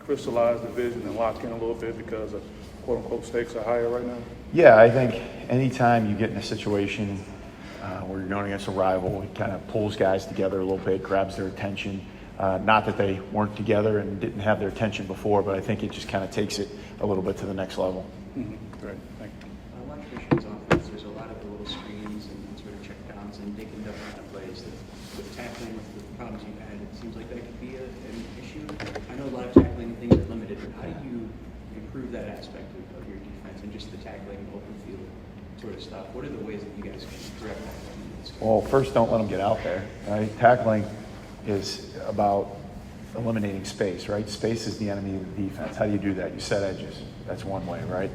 crystallize the vision and lock in a little bit because of quote-unquote stakes are higher right now? Yeah, I think anytime you get in a situation where you're going against a rival, it kind of pulls guys together a little bit, grabs their attention. Not that they weren't together and didn't have their attention before, but I think it just kind of takes it a little bit to the next level. Mm-hmm. Great, thank you. A lot of Christian's offense, there's a lot of little screens and sort of checkdowns and making different kind of plays that with tackling, with the problems you've had, it seems like that could be an issue. I know a lot of tackling things are limited, but how do you improve that aspect of your defense and just the tackling, open field sort of stuff? What are the ways that you guys can correct that? Well, first, don't let them get out there, right? Tackling is about eliminating space, right? Space is the enemy of the defense. How do you do that? You set edges. That's one way, right?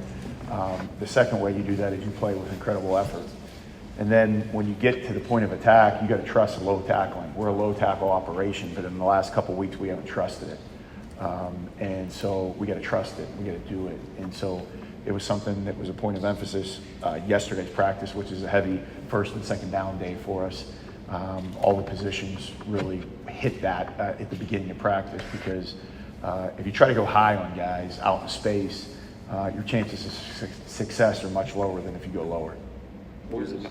The second way you do that is you play with incredible effort. And then when you get to the point of attack, you got to trust low tackling. We're a low tackle operation, but in the last couple of weeks, we haven't trusted it. And so we got to trust it. We got to do it. And so it was something that was a point of emphasis yesterday's practice, which is a heavy first and second down day for us. All the positions really hit that at the beginning of practice because if you try to go high on guys out in space, your chances of success are much lower than if you go lower. Where does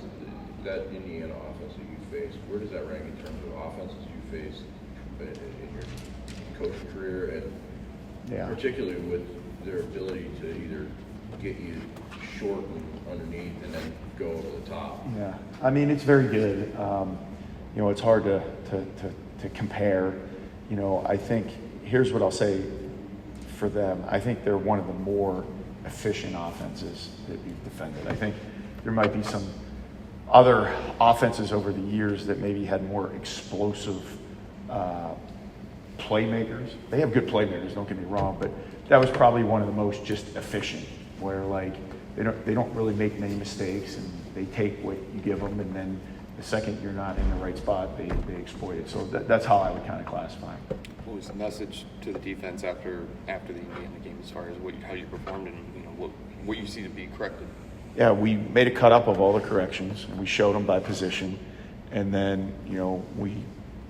that Indiana offense that you faced, where does that rank in terms of offenses you faced in your coaching career, and particularly with their ability to either get you short and underneath and then go over the top? Yeah, I mean, it's very good. You know, it's hard to compare. You know, I think, here's what I'll say for them. I think they're one of the more efficient offenses that we've defended. I think there might be some other offenses over the years that maybe had more explosive playmakers. They have good playmakers, don't get me wrong, but that was probably one of the most just efficient, where like they don't really make many mistakes and they take what you give them, and then the second you're not in the right spot, they exploit it. So that's how I would kind of classify them. What was the message to the defense after the Indiana game as far as how you performed and what you see to be corrected? Yeah, we made a cut up of all the corrections and we showed them by position, and then we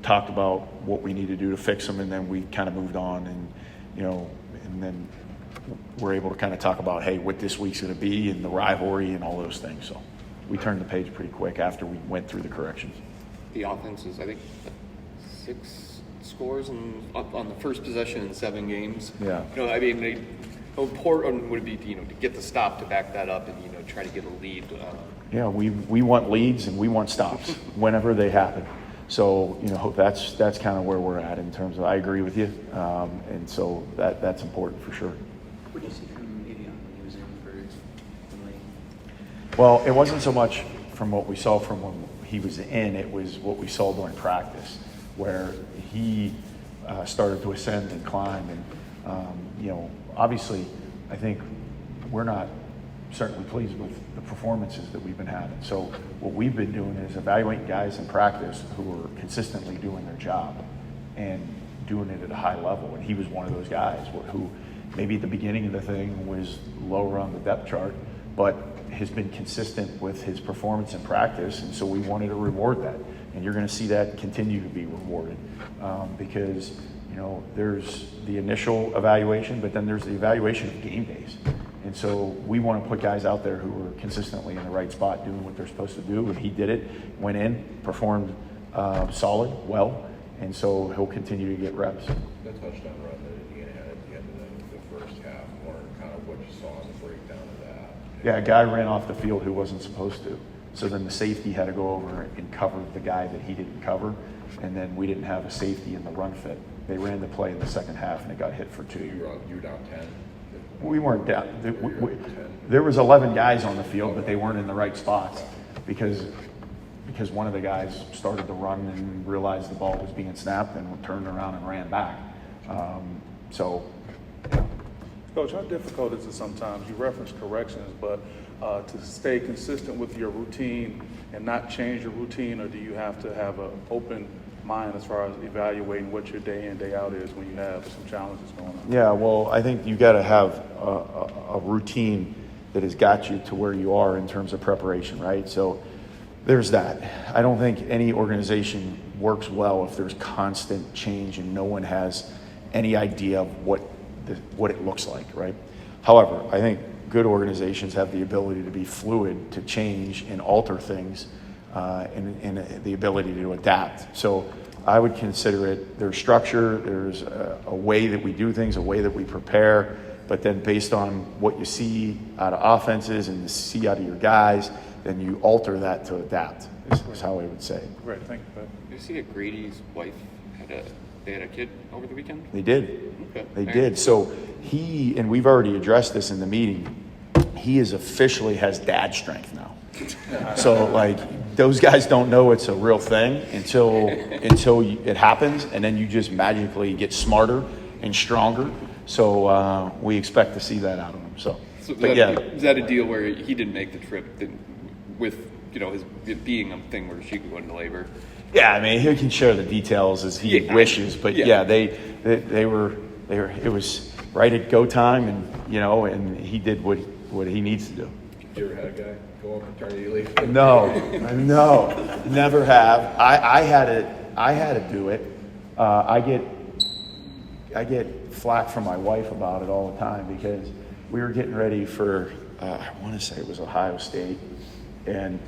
talked about what we need to do to fix them, and then we kind of moved on, and then we're able to kind of talk about, hey, what this week's going to be and the rivalry and all those things. So we turned the page pretty quick after we went through the corrections. The offense is, I think, 6 scores on the first possession in 7 games. Yeah. I mean, how important would it be to get the stop to back that up and try to get a lead? Yeah, we want leads and we want stops whenever they happen. So that's kind of where we're at in terms of, I agree with you, and so that's important for sure. What did you see from Avion when he was in for late? Well, it wasn't so much from what we saw from when he was in, it was what we saw during practice, where he started to ascend and climb. And, obviously, I think we're not certainly pleased with the performances that we've been having. So what we've been doing is evaluating guys in practice who are consistently doing their job and doing it at a high level. And he was one of those guys who maybe at the beginning of the thing was lower on the depth chart, but has been consistent with his performance in practice. And so we wanted to reward that. And you're going to see that continue to be rewarded because, there's the initial evaluation, but then there's the evaluation of game days. And so we want to put guys out there who are consistently in the right spot doing what they're supposed to do. And he did it, went in, performed solid, well, and so he'll continue to get reps. That touchdown run that Indiana had at the end of the first half, or kind of what you saw in the breakdown of that. Yeah, a guy ran off the field who wasn't supposed to. So then the safety had to go over and cover the guy that he didn't cover. And then we didn't have a safety in the run fit. They ran the play in the second half and it got hit for 2. You were down 10? We weren't down. There was 11 guys on the field, but they weren't in the right spots because one of the guys started to run and realized the ball was being snapped and turned around and ran back. Coach, how difficult is it sometimes? You reference corrections, but to stay consistent with your routine and not change your routine, or do you have to have an open mind as far as evaluating what your day in, day out is when you have some challenges going on? Yeah, well, I think you got to have a routine that has got you to where you are in terms of preparation, right? So there's that. I don't think any organization works well if there's constant change and no one has any idea of what what it looks like, right? However, I think good organizations have the ability to be fluid, to change and alter things, and the ability to adapt. So I would consider it, there's structure, there's a way that we do things, a way that we prepare, but then based on what you see out of offenses and you see out of your guys, then you alter that to adapt, is how I would say it. Great, thank you, Pat. Did you see that Grady's wife they had a kid over the weekend? They did. Okay. They did. So he, and we've already addressed this in the meeting, he is officially has dad strength now. So like those guys don't know it's a real thing until it happens, and then you just magically get smarter and stronger. So we expect to see that out of him. So but is that a deal where he didn't make the trip with his it being a thing where she could go into labor? Yeah, I mean he can share the details as he wishes, but they were it was right at go time, and he did what he needs to do. You ever had a guy go on paternity leave? No, never have. I had to do it. I get flack from my wife about it all the time because we were getting ready for I want to say it was Ohio State, and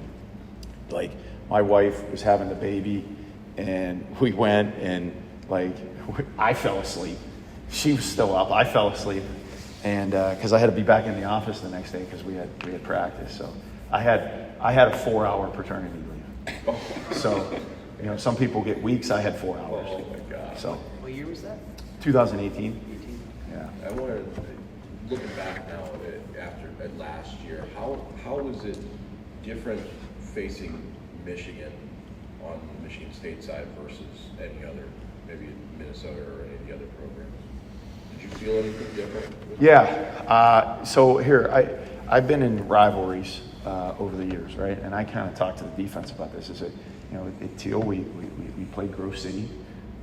like my wife was having the baby, and we went, and like I fell asleep. She was still up. I fell asleep, and because I had to be back in the office the next day because we had practice. So I had a 4-hour paternity leave. So some people get weeks. I had 4 hours. Oh my God. So What year was that? 2018. Yeah. I wonder, looking back now at last year, how was it different facing Michigan on the Michigan State side versus any other, maybe Minnesota or any of the other programs? Did you feel anything different? Yeah. So here, I've been in rivalries over the years, right? And I kind of talked to the defense about this. Is that at Teal we played Grove City,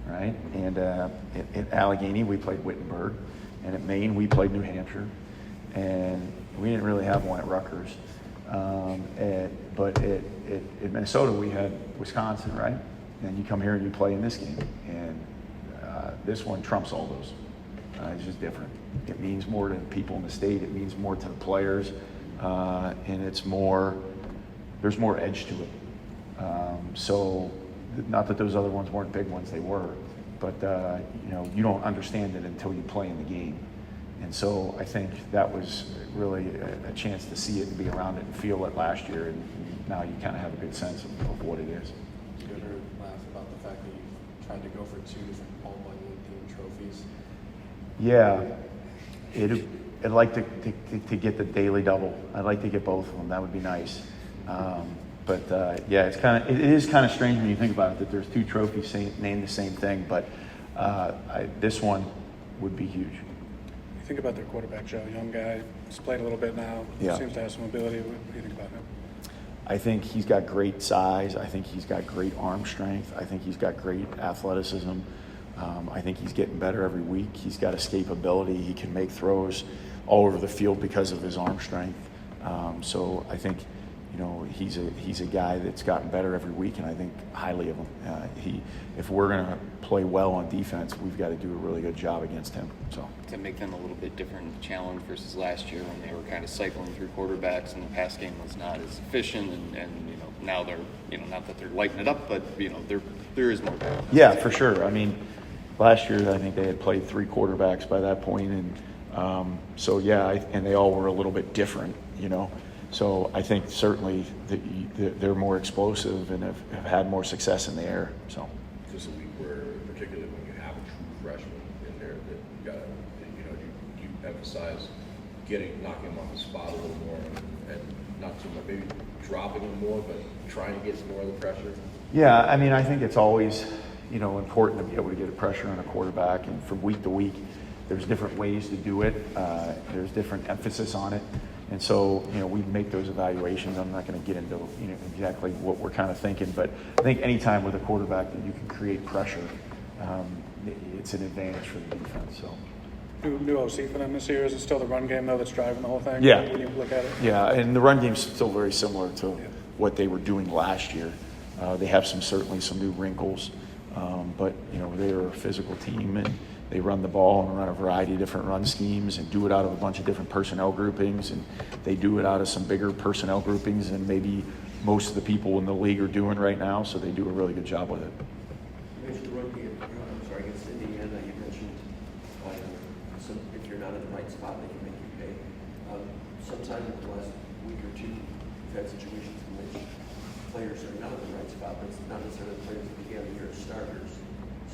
right? And at Allegheny we played Wittenberg, and at Maine we played New Hampshire, and we didn't really have one at Rutgers. But at Minnesota we had Wisconsin, right? And you come here and you play in this game, and this one trumps all those. It's just different. It means more to people in the state. It means more to the players, and there's more edge to it. So, not that those other ones weren't big ones, they were, but you don't understand it until you play in the game. And so I think that was really a chance to see it and be around it and feel it last year, and now you kind of have a good sense of what it is. You ever laugh about the fact that you tried to go for 2 different All Bunyan themed trophies? Yeah, I'd like to get the daily double. I'd like to get both of them. That would be nice. But it is kind of strange when you think about it that there's 2 trophies named the same thing. But this one would be huge. You think about their quarterback, Joe, young guy, he's played a little bit now, Yeah. seems to have some ability. What do you think about him? I think he's got great size. I think he's got great arm strength. I think he's got great athleticism. I think he's getting better every week. He's got escapability. He can make throws all over the field because of his arm strength. So I think, he's a guy that's gotten better every week, and I think highly of him. If we're going to play well on defense, we've got to do a really good job against him. So To make them a little bit different challenge versus last year when they were kind of cycling through quarterbacks and the pass game was not as efficient, and now they're not that they're lighting it up, but there is more. yeah, for sure. I mean, last year I think they had played 3 quarterbacks by that point, and and they all were a little bit different, So I think certainly they're more explosive and have had more success in the air. So Is this a week where, particularly when you have a true freshman in there, that you got you emphasize knocking him on the spot a little more, and not so much maybe dropping him more, but trying to get some more of the pressure? yeah, I mean, I think it's always important to be able to get a pressure on a quarterback, and from week to week, there's different ways to do it. There's different emphasis on it. And so, we make those evaluations. I'm not going to get into, exactly what we're kind of thinking, but I think anytime with a quarterback that you can create pressure, it's an advantage for the defense. So, New OC for them this year. Is it still the run game, though, that's driving the whole thing? Yeah. When you look at it? yeah, and the run game's still very similar to what they were doing last year. They have certainly some new wrinkles, but they're a physical team, and they run the ball and run a variety of different run schemes and do it out of a bunch of different personnel groupings, and they do it out of some bigger personnel groupings than maybe most of the people in the league are doing right now, so they do a really good job with it. You mentioned the run game, against Indiana. You mentioned if you're not in the right spot, they can make you pay. Sometime in the last week or two, we've had situations in which players are not in the right spot, but it's not necessarily the players that began the year as starters.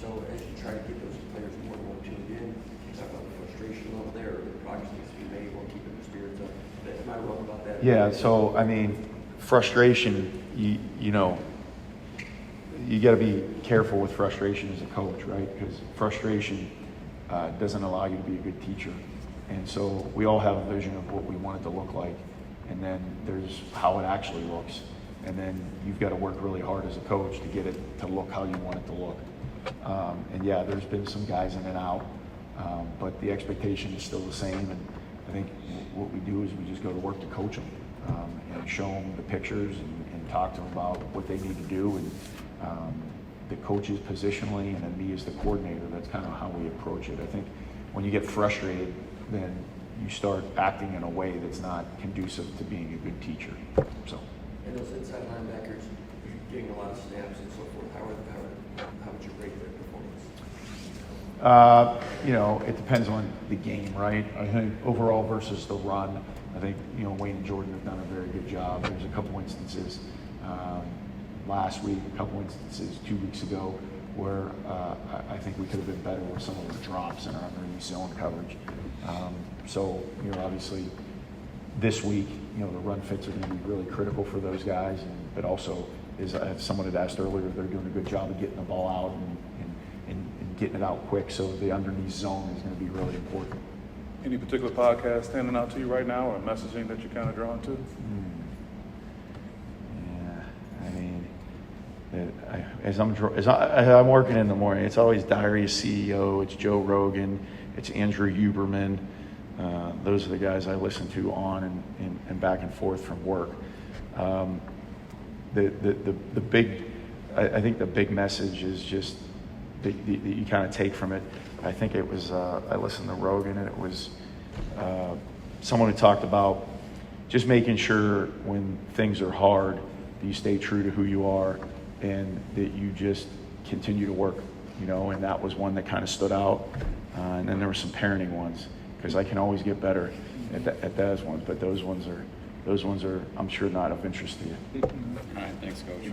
So as you try to get those players more tuned in, you talk about the frustration level there, or the progress needs to be made while keeping their spirits up. Am I wrong about that? Yeah, so I mean, frustration, you know, you got to be careful with frustration as a coach, right? Because frustration doesn't allow you to be a good teacher. And so we all have a vision of what we want it to look like, and then there's how it actually looks. And then you've got to work really hard as a coach to get it to look how you want it to look. And yeah, there's been some guys in and out, but the expectation is still the same. And I think what we do is we just go to work to coach them and show them the pictures and talk to them about what they need to do. And the coaches positionally, and then me as the coordinator, that's kind of how we approach it. I think when you get frustrated, then you start acting in a way that's not conducive to being a good teacher. So. And those inside linebackers, you're getting a lot of snaps and so forth. How would you rate their performance? You know, it depends on the game, right? I think overall versus the run, I think, you know, Wayne and Jordan have done a very good job. There's a couple instances last week, a couple instances 2 weeks ago where I think we could have been better with some of the drops in our underneath zone coverage. So, you know, obviously this week, you know, the run fits are going to be really critical for those guys, but also, as someone had asked earlier, they're doing a good job of getting the ball out and getting it out quick, so the underneath zone is going to be really important. Any particular podcast standing out to you right now, or messaging that you're kind of drawn to? Yeah, I mean, as I'm working in the morning, it's always Diary CEO, it's Joe Rogan, it's Andrew Huberman. Those are the guys I listen to on and back and forth from work. The big, I think the big message is just that you kind of take from it. I think it was, I listened to Rogan, and it was someone who talked about just making sure when things are hard, that you stay true to who you are and that you just continue to work, you know, and that was one that kind of stood out. And then there were some parenting ones, because I can always get better at those ones, but those ones are, I'm sure, not of interest to you. All right, thanks, Coach.